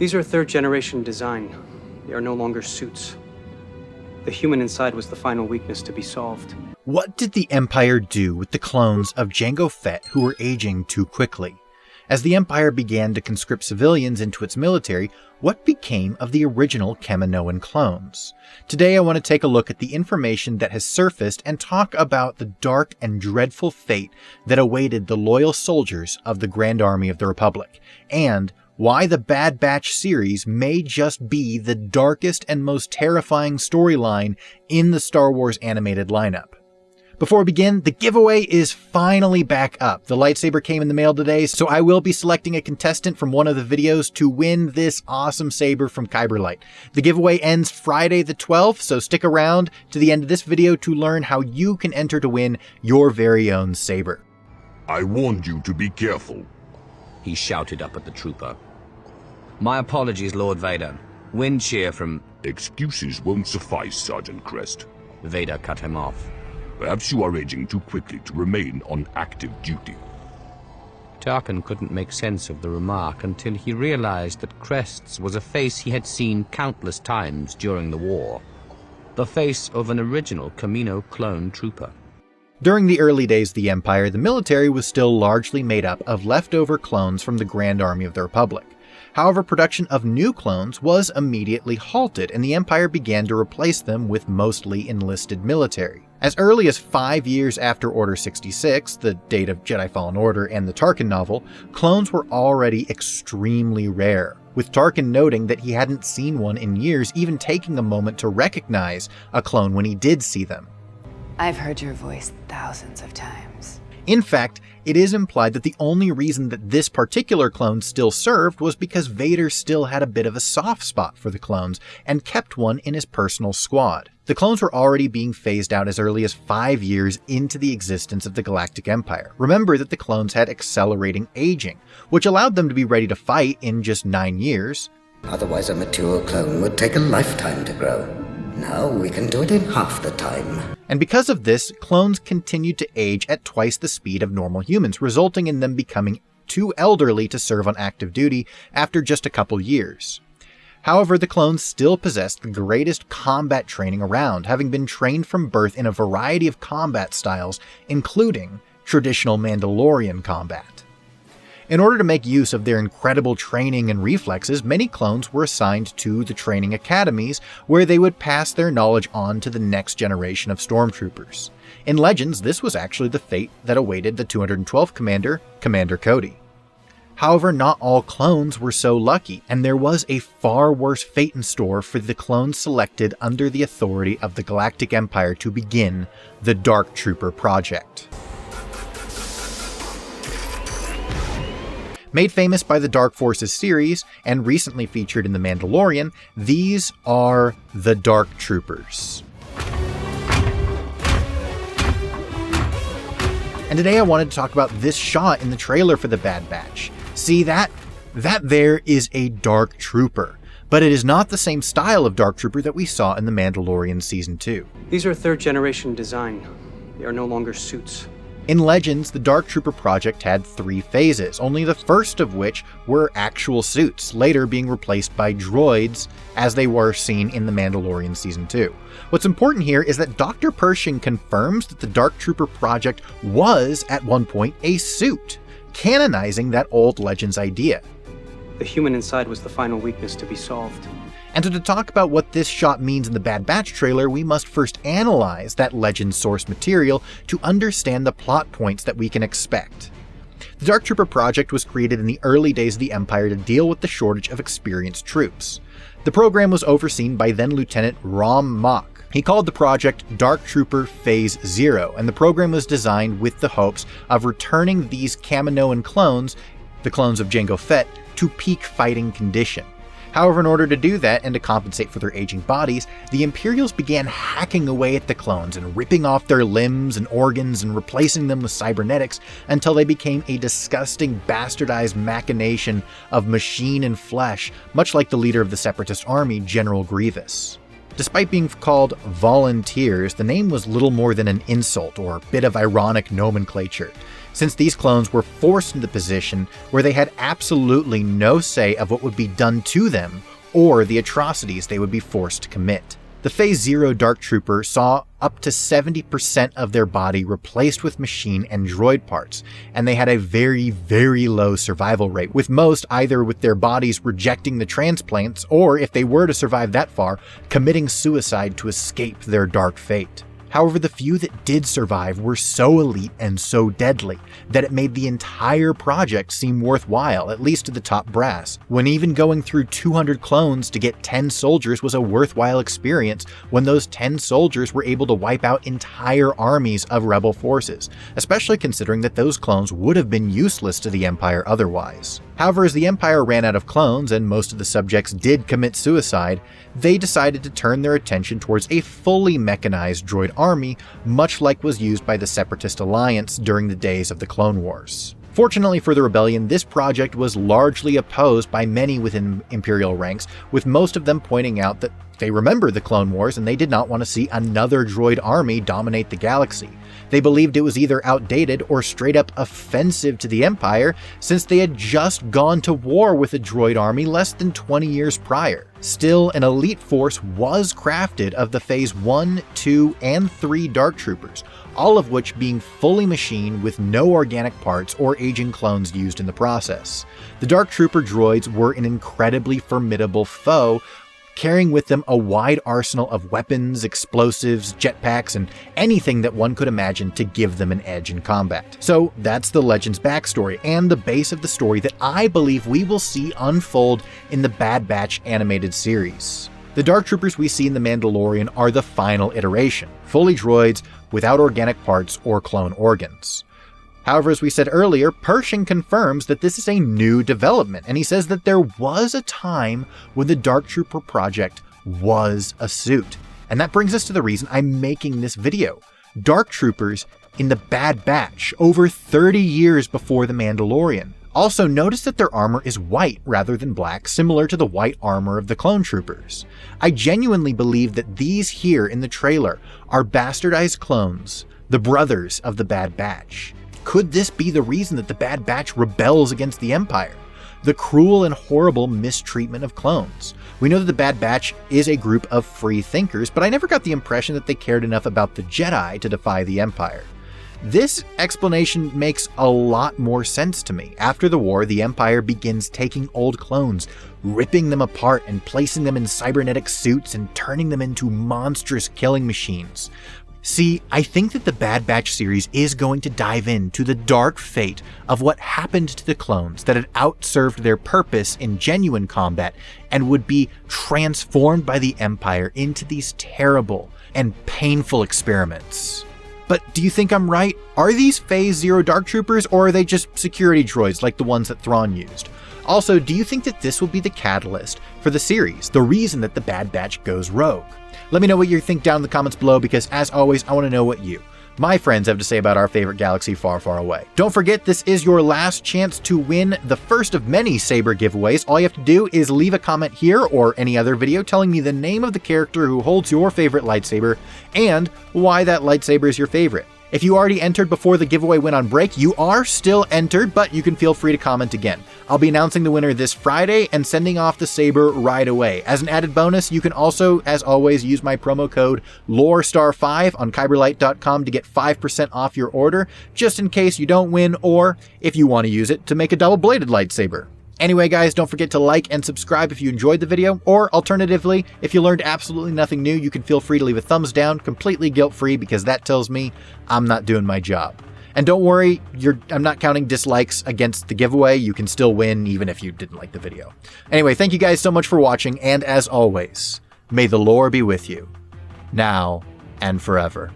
These are third-generation design. They are no longer suits. The human inside was the final weakness to be solved. What did the Empire do with the clones of Jango Fett who were aging too quickly? As the Empire began to conscript civilians into its military, what became of the original Kaminoan clones? Today I want to take a look at the information that has surfaced and talk about the dark and dreadful fate that awaited the loyal soldiers of the Grand Army of the Republic, and why the Bad Batch series may just be the darkest and most terrifying storyline in the Star Wars animated lineup. Before we begin, the giveaway is finally back up. The lightsaber came in the mail today, so I will be selecting a contestant from one of the videos to win this awesome saber from Kyberlight. The giveaway ends Friday the 12th, so stick around to the end of this video to learn how you can enter to win your very own saber. I warned you to be careful, he shouted up at the trooper. My apologies, Lord Vader. Wind cheer from... Excuses won't suffice, Sergeant Crest. Vader cut him off. Perhaps you are aging too quickly to remain on active duty. Tarkin couldn't make sense of the remark until he realized that Crest's was a face he had seen countless times during the war. The face of an original Kamino clone trooper. During the early days of the Empire, the military was still largely made up of leftover clones from the Grand Army of the Republic. However, production of new clones was immediately halted, and the Empire began to replace them with mostly enlisted military. As early as 5 years after Order 66, the date of Jedi Fallen Order and the Tarkin novel, clones were already extremely rare, with Tarkin noting that he hadn't seen one in years, even taking a moment to recognize a clone when he did see them. I've heard your voice thousands of times. In fact, it is implied that the only reason that this particular clone still served was because Vader still had a bit of a soft spot for the clones and kept one in his personal squad. The clones were already being phased out as early as 5 years into the existence of the Galactic Empire. Remember that the clones had accelerating aging, which allowed them to be ready to fight in just 9 years. Otherwise a mature clone would take a lifetime to grow. Now we can do it in half the time. And because of this, clones continued to age at twice the speed of normal humans, resulting in them becoming too elderly to serve on active duty after just a couple years. However, the clones still possessed the greatest combat training around, having been trained from birth in a variety of combat styles, including traditional Mandalorian combat. In order to make use of their incredible training and reflexes, many clones were assigned to the training academies, where they would pass their knowledge on to the next generation of stormtroopers. In Legends, this was actually the fate that awaited the 212th commander, Commander Cody. However, not all clones were so lucky, and there was a far worse fate in store for the clones selected under the authority of the Galactic Empire to begin the Dark Trooper Project. Made famous by the Dark Forces series, and recently featured in The Mandalorian, these are the Dark Troopers. And today I wanted to talk about this shot in the trailer for The Bad Batch. See, that there is a Dark Trooper, but it is not the same style of Dark Trooper that we saw in The Mandalorian Season 2. These are third-generation design. They are no longer suits. In Legends, the Dark Trooper project had 3 phases, only the first of which were actual suits, later being replaced by droids as they were seen in The Mandalorian Season 2. What's important here is that Dr. Pershing confirms that the Dark Trooper project was at one point a suit, canonizing that old Legends idea. The human inside was the final weakness to be solved. And so to talk about what this shot means in the Bad Batch trailer, we must first analyze that Legends source material to understand the plot points that we can expect. The Dark Trooper project was created in the early days of the Empire to deal with the shortage of experienced troops. The program was overseen by then Lieutenant Rom Mok. He called the project Dark Trooper Phase 0, and the program was designed with the hopes of returning these Kaminoan clones, the clones of Jango Fett, to peak fighting condition. However, in order to do that and to compensate for their aging bodies, the Imperials began hacking away at the clones and ripping off their limbs and organs and replacing them with cybernetics until they became a disgusting, bastardized machination of machine and flesh, much like the leader of the Separatist army, General Grievous. Despite being called volunteers, the name was little more than an insult or a bit of ironic nomenclature. since these clones were forced into the position where they had absolutely no say of what would be done to them or the atrocities they would be forced to commit. The Phase Zero Dark Trooper saw up to 70% of their body replaced with machine and droid parts, and they had a very, very low survival rate, with most either with their bodies rejecting the transplants or, if they were to survive that far, committing suicide to escape their dark fate. However, the few that did survive were so elite and so deadly that it made the entire project seem worthwhile, at least to the top brass, when even going through 200 clones to get 10 soldiers was a worthwhile experience when those 10 soldiers were able to wipe out entire armies of rebel forces, especially considering that those clones would have been useless to the Empire otherwise. However, as the Empire ran out of clones and most of the subjects did commit suicide, they decided to turn their attention towards a fully mechanized droid army, much like was used by the Separatist Alliance during the days of the Clone Wars. Fortunately for the Rebellion, this project was largely opposed by many within Imperial ranks, with most of them pointing out that they remember the Clone Wars and they did not want to see another droid army dominate the galaxy. They believed it was either outdated or straight up offensive to the Empire, since they had just gone to war with a droid army less than 20 years prior. Still, an elite force was crafted of the Phase 1, 2, and 3 Dark Troopers, all of which being fully machined with no organic parts or aging clones used in the process. The Dark Trooper droids were an incredibly formidable foe, carrying with them a wide arsenal of weapons, explosives, jetpacks, and anything that one could imagine to give them an edge in combat. So that's the Legends backstory, and the base of the story that I believe we will see unfold in the Bad Batch animated series. The Dark Troopers we see in The Mandalorian are the final iteration, fully droids without organic parts or clone organs. However, as we said earlier, Pershing confirms that this is a new development, and he says that there was a time when the Dark Trooper project was a suit. And that brings us to the reason I'm making this video. Dark Troopers in the Bad Batch, over 30 years before The Mandalorian. Also, notice that their armor is white rather than black, similar to the white armor of the Clone Troopers. I genuinely believe that these here in the trailer are bastardized clones, the brothers of the Bad Batch. Could this be the reason that the Bad Batch rebels against the Empire? The cruel and horrible mistreatment of clones. We know that the Bad Batch is a group of free thinkers, but I never got the impression that they cared enough about the Jedi to defy the Empire. This explanation makes a lot more sense to me. After the war, the Empire begins taking old clones, ripping them apart and placing them in cybernetic suits and turning them into monstrous killing machines. See, I think that the Bad Batch series is going to dive into the dark fate of what happened to the clones that had outserved their purpose in genuine combat and would be transformed by the Empire into these terrible and painful experiments. But do you think I'm right? Are these Phase Zero Dark Troopers, or are they just security droids like the ones that Thrawn used? Also, do you think that this will be the catalyst for the series, the reason that the Bad Batch goes rogue? Let me know what you think down in the comments below, because as always, I want to know what you, my friends, have to say about our favorite galaxy far, far away. Don't forget, this is your last chance to win the first of many Saber giveaways. All you have to do is leave a comment here or any other video telling me the name of the character who holds your favorite lightsaber and why that lightsaber is your favorite. If you already entered before the giveaway went on break, you are still entered, but you can feel free to comment again. I'll be announcing the winner this Friday and sending off the saber right away. As an added bonus, you can also, as always, use my promo code LORESTAR5 on Kyberlight.com to get 5% off your order, just in case you don't win, or if you want to use it to make a double-bladed lightsaber. Anyway, guys, don't forget to like and subscribe if you enjoyed the video, or alternatively, if you learned absolutely nothing new, you can feel free to leave a thumbs down, completely guilt-free, because that tells me I'm not doing my job. And don't worry, I'm not counting dislikes against the giveaway. You can still win even if you didn't like the video. Anyway, thank you guys so much for watching, and as always, may the lore be with you, now and forever.